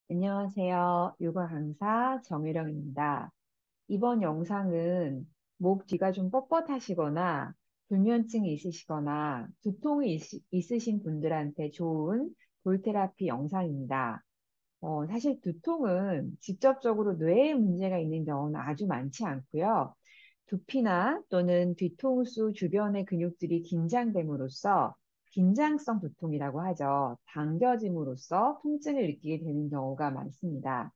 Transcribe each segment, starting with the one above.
안녕하세요. 육아 강사 정혜령입니다. 이번 영상은 목 뒤가 좀 뻣뻣하시거나 불면증이 있으시거나 두통이 있으신 분들한테 좋은 볼테라피 영상입니다. 사실 두통은 직접적으로 뇌에 문제가 있는 경우는 아주 많지 않고요. 두피나 또는 뒤통수 주변의 근육들이 긴장됨으로써 긴장성 두통이라고 하죠. 당겨짐으로써 통증을 느끼게 되는 경우가 많습니다.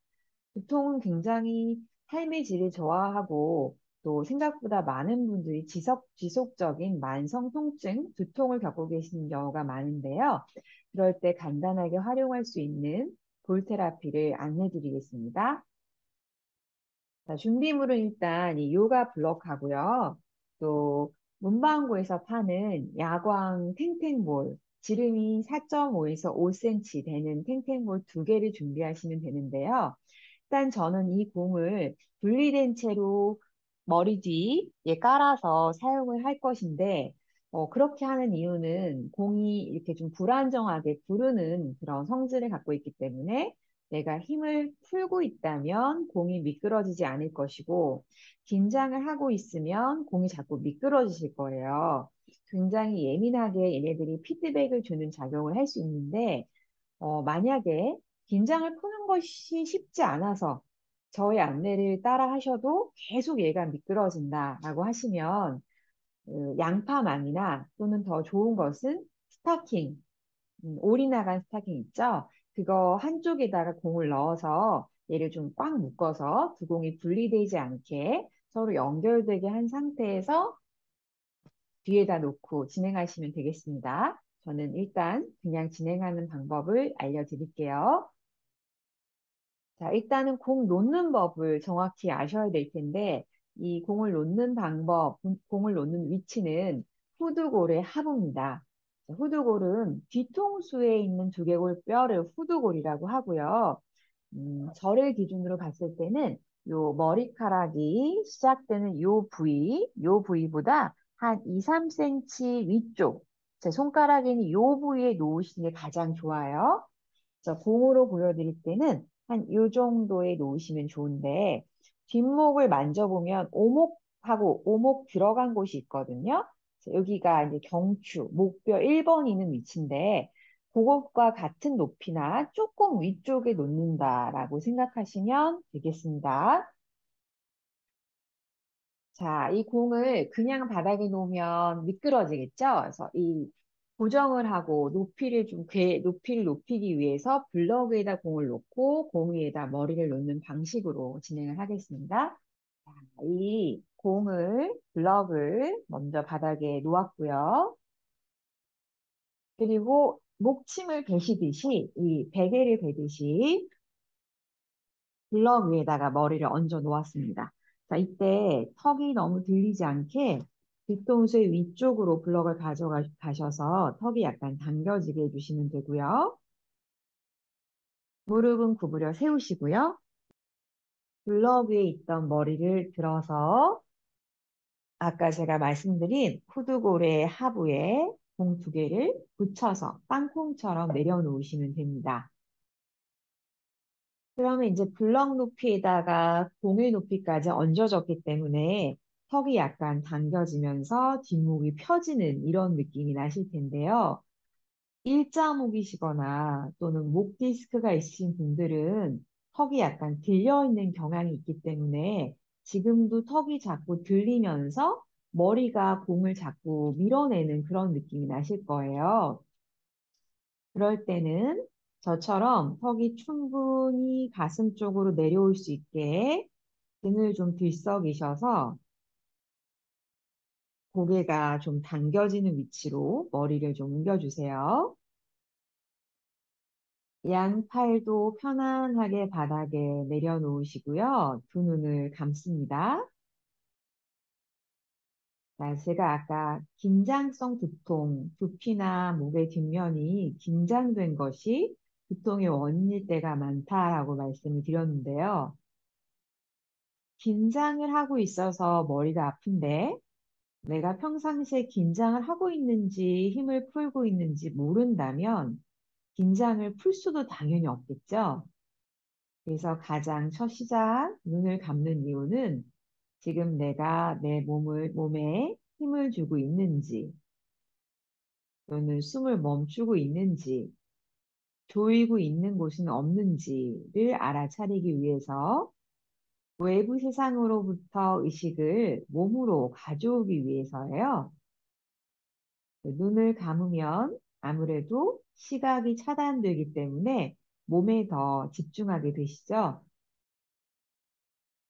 두통은 굉장히 삶의 질을 저하하고 또 생각보다 많은 분들이 지속적인 만성 통증, 두통을 겪고 계시는 경우가 많은데요. 그럴 때 간단하게 활용할 수 있는 볼테라피를 안내 드리겠습니다. 자, 준비물은 일단 이 요가 블럭하고요. 또 문방구에서 파는 야광 탱탱볼, 지름이 4.5에서 5cm 되는 탱탱볼 두 개를 준비하시면 되는데요. 일단 저는 이 공을 분리된 채로 머리 뒤에 깔아서 사용을 할 것인데, 그렇게 하는 이유는 공이 이렇게 좀 불안정하게 구르는 그런 성질을 갖고 있기 때문에 내가 힘을 풀고 있다면 공이 미끄러지지 않을 것이고, 긴장을 하고 있으면 공이 자꾸 미끄러지실 거예요. 굉장히 예민하게 얘네들이 피드백을 주는 작용을 할 수 있는데, 만약에 긴장을 푸는 것이 쉽지 않아서 저의 안내를 따라 하셔도 계속 얘가 미끄러진다라고 하시면 양파망이나 또는 더 좋은 것은 스타킹, 올이 나간 스타킹 있죠? 그거 한쪽에다가 공을 넣어서 얘를 좀 꽉 묶어서 두 공이 분리되지 않게 서로 연결되게 한 상태에서 뒤에다 놓고 진행하시면 되겠습니다. 저는 일단 그냥 진행하는 방법을 알려드릴게요. 자, 일단은 공 놓는 법을 정확히 아셔야 될 텐데, 이 공을 놓는 방법, 공을 놓는 위치는 후두골의 하부입니다. 자, 후두골은 뒤통수에 있는 두개골 뼈를 후두골이라고 하고요. 저를 기준으로 봤을 때는 요 머리카락이 시작되는 요 부위보다 한 2, 3cm 위쪽, 제 손가락에는 요 부위에 놓으시는 게 가장 좋아요. 그래서 공으로 보여드릴 때는 한 요 정도에 놓으시면 좋은데 뒷목을 만져보면 오목 들어간 곳이 있거든요. 그래서 여기가 이제 경추, 목뼈 1번 있는 위치인데 그것과 같은 높이나 조금 위쪽에 놓는다라고 생각하시면 되겠습니다. 자, 이 공을 그냥 바닥에 놓으면 미끄러지겠죠? 그래서 이 고정을 하고 높이를 높이기 위해서 블럭에다 공을 놓고 공 위에다 머리를 놓는 방식으로 진행을 하겠습니다. 자, 이 블럭을 먼저 바닥에 놓았고요. 그리고 목침을 베시듯이, 이 베개를 베듯이 블럭 위에다가 머리를 얹어 놓았습니다. 자, 이때 턱이 너무 들리지 않게 뒤통수의 위쪽으로 블럭을 가셔서 턱이 약간 당겨지게 해주시면 되고요. 무릎은 구부려 세우시고요. 블럭 위에 있던 머리를 들어서 아까 제가 말씀드린 후두골의 하부에 공 두 개를 붙여서 땅콩처럼 내려놓으시면 됩니다. 그러면 이제 블럭 높이에다가 공의 높이까지 얹어졌기 때문에 턱이 약간 당겨지면서 뒷목이 펴지는 이런 느낌이 나실 텐데요. 일자목이시거나 또는 목 디스크가 있으신 분들은 턱이 약간 들려 있는 경향이 있기 때문에 지금도 턱이 자꾸 들리면서 머리가 공을 자꾸 밀어내는 그런 느낌이 나실 거예요. 그럴 때는 저처럼 턱이 충분히 가슴 쪽으로 내려올 수 있게 등을 좀 들썩이셔서 고개가 좀 당겨지는 위치로 머리를 좀 옮겨주세요. 양팔도 편안하게 바닥에 내려놓으시고요. 두 눈을 감습니다. 자, 제가 아까 긴장성 두통, 두피나 목의 뒷면이 긴장된 것이 두통의 원인일 때가 많다라고 말씀을 드렸는데요. 긴장을 하고 있어서 머리가 아픈데 내가 평상시에 긴장을 하고 있는지 힘을 풀고 있는지 모른다면 긴장을 풀 수도 당연히 없겠죠. 그래서 가장 첫 시작, 눈을 감는 이유는 지금 내가 내 몸에 힘을 주고 있는지, 또는 숨을 멈추고 있는지, 조이고 있는 곳은 없는지를 알아차리기 위해서 외부 세상으로부터 의식을 몸으로 가져오기 위해서예요. 눈을 감으면 아무래도 시각이 차단되기 때문에 몸에 더 집중하게 되시죠.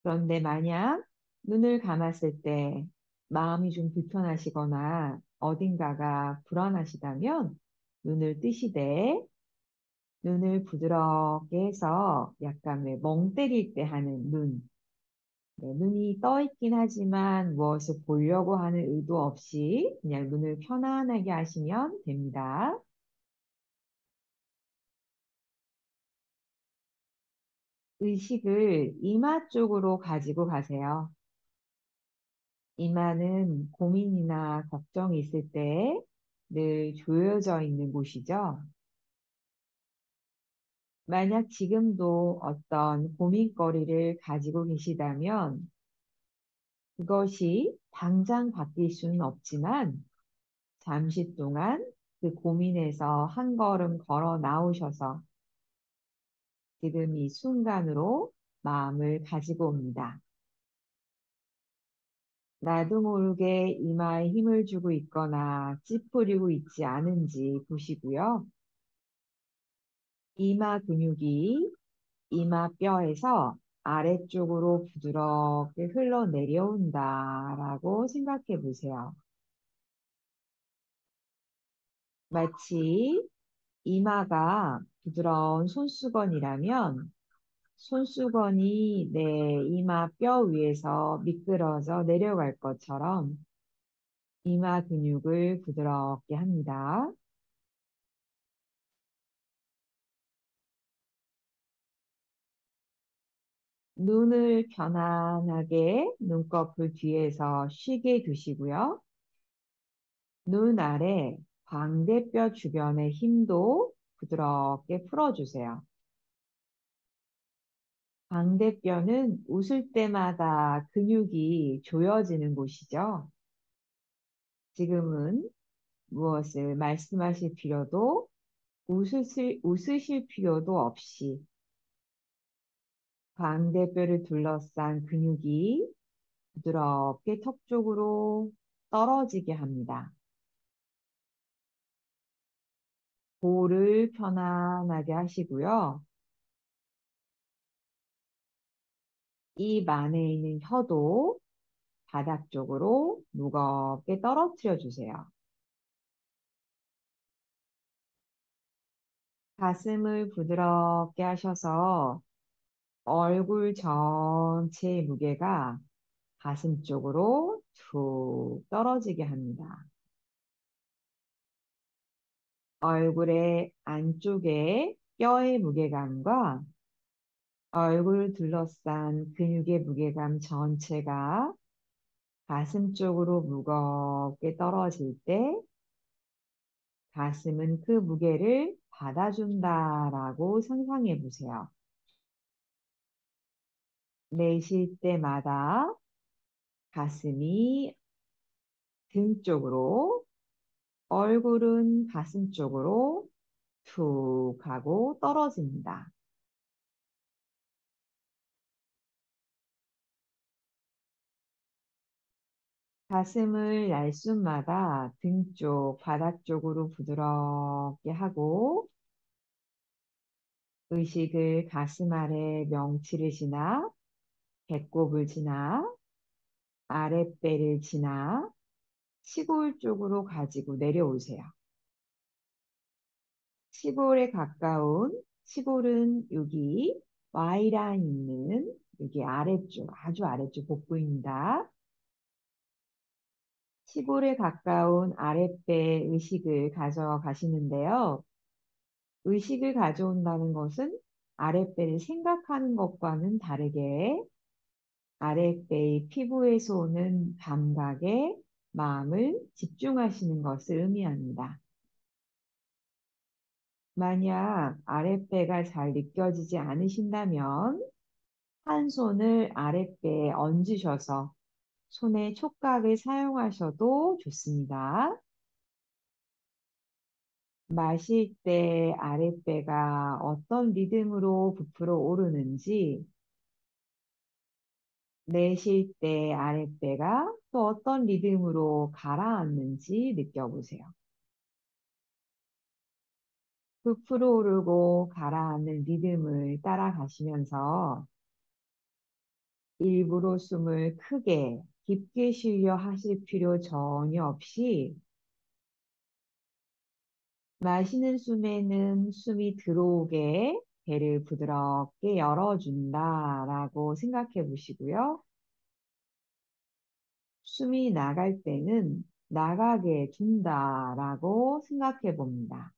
그런데 만약 눈을 감았을 때 마음이 좀 불편하시거나 어딘가가 불안하시다면 눈을 뜨시되 눈을 부드럽게 해서 약간 왜 멍 때릴 때 하는 눈, 네, 눈이 떠 있긴 하지만 무엇을 보려고 하는 의도 없이 그냥 눈을 편안하게 하시면 됩니다. 의식을 이마 쪽으로 가지고 가세요. 이마는 고민이나 걱정이 있을 때 늘 조여져 있는 곳이죠. 만약 지금도 어떤 고민거리를 가지고 계시다면 그것이 당장 바뀔 수는 없지만 잠시 동안 그 고민에서 한 걸음 걸어 나오셔서 지금 이 순간으로 마음을 가지고 옵니다. 나도 모르게 이마에 힘을 주고 있거나 찌푸리고 있지 않은지 보시고요. 이마 근육이 이마 뼈에서 아래쪽으로 부드럽게 흘러내려온다라고 생각해 보세요. 마치 이마가 부드러운 손수건이라면 손수건이 내 이마 뼈 위에서 미끄러져 내려갈 것처럼 이마 근육을 부드럽게 합니다. 눈을 편안하게 눈꺼풀 뒤에서 쉬게 두시고요. 눈 아래 광대뼈 주변의 힘도 부드럽게 풀어주세요. 광대뼈는 웃을 때마다 근육이 조여지는 곳이죠. 지금은 무엇을 말씀하실 필요도 웃으실 필요도 없이 광대뼈를 둘러싼 근육이 부드럽게 턱 쪽으로 떨어지게 합니다. 볼을 편안하게 하시고요. 입 안에 있는 혀도 바닥 쪽으로 무겁게 떨어뜨려 주세요. 가슴을 부드럽게 하셔서 얼굴 전체의 무게가 가슴 쪽으로 툭 떨어지게 합니다. 얼굴의 안쪽에 뼈의 무게감과 얼굴을 둘러싼 근육의 무게감 전체가 가슴 쪽으로 무겁게 떨어질 때 가슴은 그 무게를 받아준다라고 상상해 보세요. 내쉴 때마다 가슴이 등 쪽으로, 얼굴은 가슴 쪽으로 툭 하고 떨어집니다. 가슴을 날숨마다 등 쪽, 바닥 쪽으로 부드럽게 하고 의식을 가슴 아래 명치를 지나 배꼽을 지나 아랫배를 지나 시골 쪽으로 가지고 내려오세요. 시골에 가까운 시골은 여기 Y라인 있는 여기 아래쪽, 아주 아래쪽 복부입니다. 시골에 가까운 아랫배 의식을 가져가시는데요. 의식을 가져온다는 것은 아랫배를 생각하는 것과는 다르게 아랫배의 피부에서 오는 감각에 마음을 집중하시는 것을 의미합니다. 만약 아랫배가 잘 느껴지지 않으신다면 한 손을 아랫배에 얹으셔서 손의 촉각을 사용하셔도 좋습니다. 마실 때 아랫배가 어떤 리듬으로 부풀어 오르는지, 내쉴 때 아랫배가 또 어떤 리듬으로 가라앉는지 느껴보세요. 부풀어 오르고 가라앉는 리듬을 따라가시면서 일부러 숨을 크게, 깊게 쉬려 하실 필요 전혀 없이 마시는 숨에는 숨이 들어오게 배를 부드럽게 열어준다라고 생각해 보시고요. 숨이 나갈 때는 나가게 둔다라고 생각해 봅니다.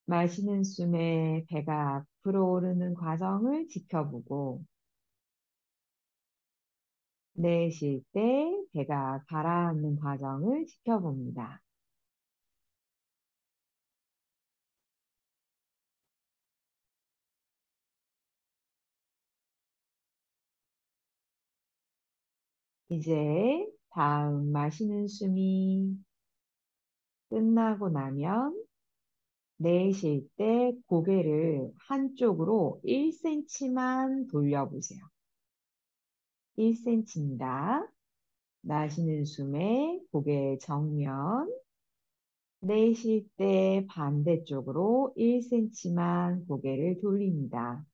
마시는 숨에 배가 불어오르는 과정을 지켜보고 내쉴 때 배가 가라앉는 과정을 지켜봅니다. 이제 다음 마시는 숨이 끝나고 나면 내쉴 때 고개를 한쪽으로 1cm만 돌려보세요. 1cm입니다. 마시는 숨에 고개 정면, 내쉴 때 반대쪽으로 1cm만 고개를 돌립니다.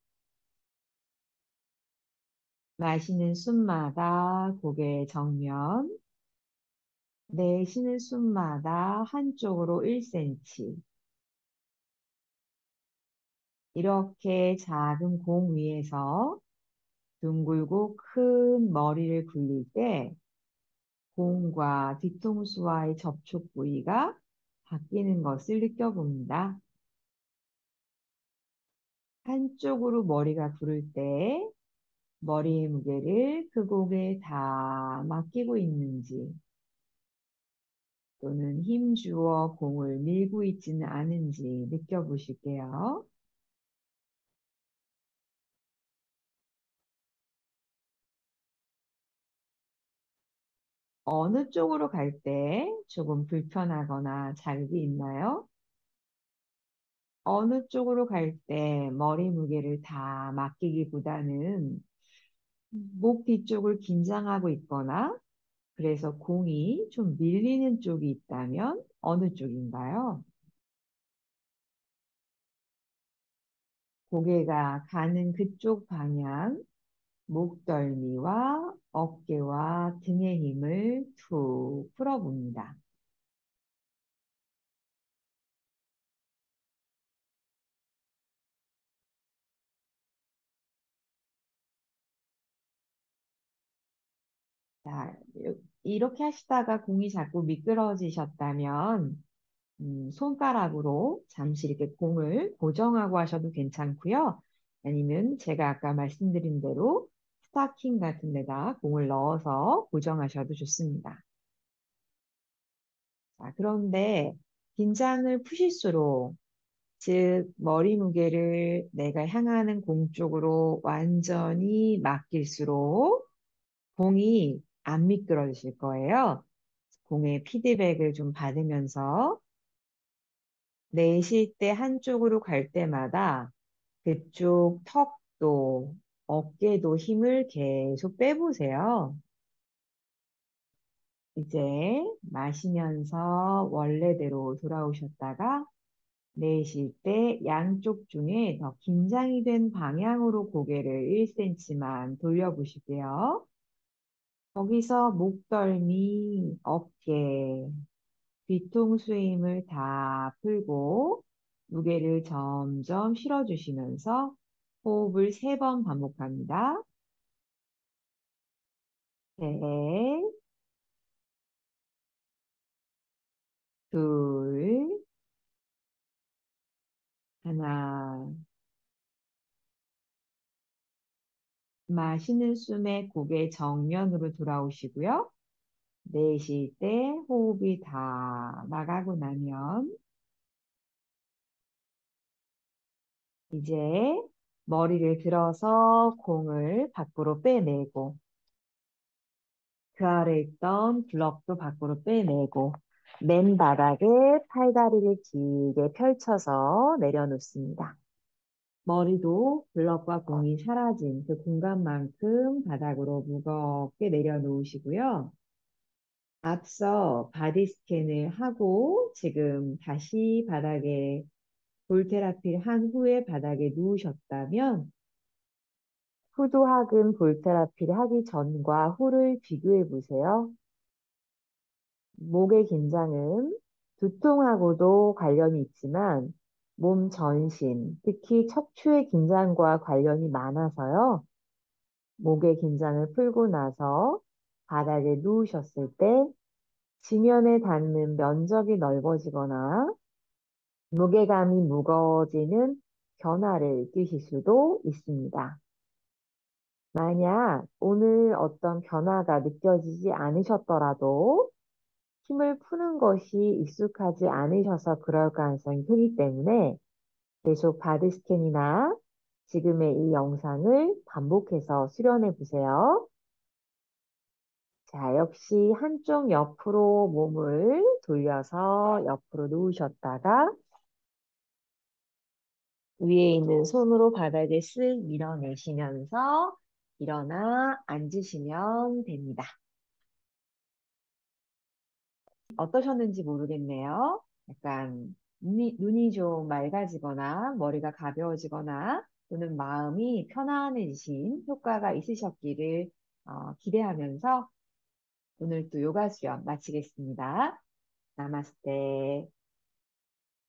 마시는 숨마다 고개 정면, 내쉬는 숨마다 한쪽으로 1cm. 이렇게 작은 공 위에서 둥글고 큰 머리를 굴릴 때 공과 뒤통수와의 접촉 부위가 바뀌는 것을 느껴봅니다. 한쪽으로 머리가 부를 때 머리의 무게를 그 공에 다 맡기고 있는지 또는 힘주어 공을 밀고 있지는 않은지 느껴보실게요. 어느 쪽으로 갈 때 조금 불편하거나 자극이 있나요? 어느 쪽으로 갈 때 머리 무게를 다 맡기기보다는 목 뒤쪽을 긴장하고 있거나 그래서 공이 좀 밀리는 쪽이 있다면 어느 쪽인가요? 고개가 가는 그쪽 방향, 목덜미와 어깨와 등의 힘을 툭 풀어봅니다. 자, 이렇게 하시다가 공이 자꾸 미끄러지셨다면 손가락으로 잠시 이렇게 공을 고정하고 하셔도 괜찮고요. 아니면 제가 아까 말씀드린 대로 스타킹 같은 데다 공을 넣어서 고정하셔도 좋습니다. 자, 그런데 긴장을 푸실수록, 즉 머리 무게를 내가 향하는 공 쪽으로 완전히 맡길수록 공이 안 미끄러지실 거예요. 공의 피드백을 좀 받으면서 내쉴 때 한쪽으로 갈 때마다 그쪽 턱도 어깨도 힘을 계속 빼보세요. 이제 마시면서 원래대로 돌아오셨다가 내쉴 때 양쪽 중에 더 긴장이 된 방향으로 고개를 1cm만 돌려보시고요. 거기서 목덜미, 어깨, 뒤통수의 힘을 다 풀고 무게를 점점 실어주시면서 호흡을 3번 반복합니다. 셋, 둘, 하나. 마시는 숨에 고개 정면으로 돌아오시고요. 내쉴 때 호흡이 다 나가고 나면 이제 머리를 들어서 공을 밖으로 빼내고 그 아래 있던 블럭도 밖으로 빼내고 맨 바닥에 팔다리를 길게 펼쳐서 내려놓습니다. 머리도 블럭과 공이 사라진 그 공간만큼 바닥으로 무겁게 내려놓으시고요. 앞서 바디 스캔을 하고 지금 다시 바닥에 볼 테라피를 한 후에 바닥에 누우셨다면 후두학은 볼 테라피를 하기 전과 후를 비교해 보세요. 목의 긴장은 두통하고도 관련이 있지만 몸 전신, 특히 척추의 긴장과 관련이 많아서요. 목의 긴장을 풀고 나서 바닥에 누우셨을 때 지면에 닿는 면적이 넓어지거나 무게감이 무거워지는 변화를 느끼실 수도 있습니다. 만약 오늘 어떤 변화가 느껴지지 않으셨더라도 힘을 푸는 것이 익숙하지 않으셔서 그럴 가능성이 크기 때문에 계속 바디 스캔이나 지금의 이 영상을 반복해서 수련해 보세요. 자, 역시 한쪽 옆으로 몸을 돌려서 옆으로 누우셨다가 위에 있는 손으로 바닥에 쓱 밀어내시면서 일어나 앉으시면 됩니다. 어떠셨는지 모르겠네요. 약간 눈이 좀 맑아지거나 머리가 가벼워지거나 또는 마음이 편안해지신 효과가 있으셨기를 기대하면서 오늘 또 요가 수업 마치겠습니다. 나마스테.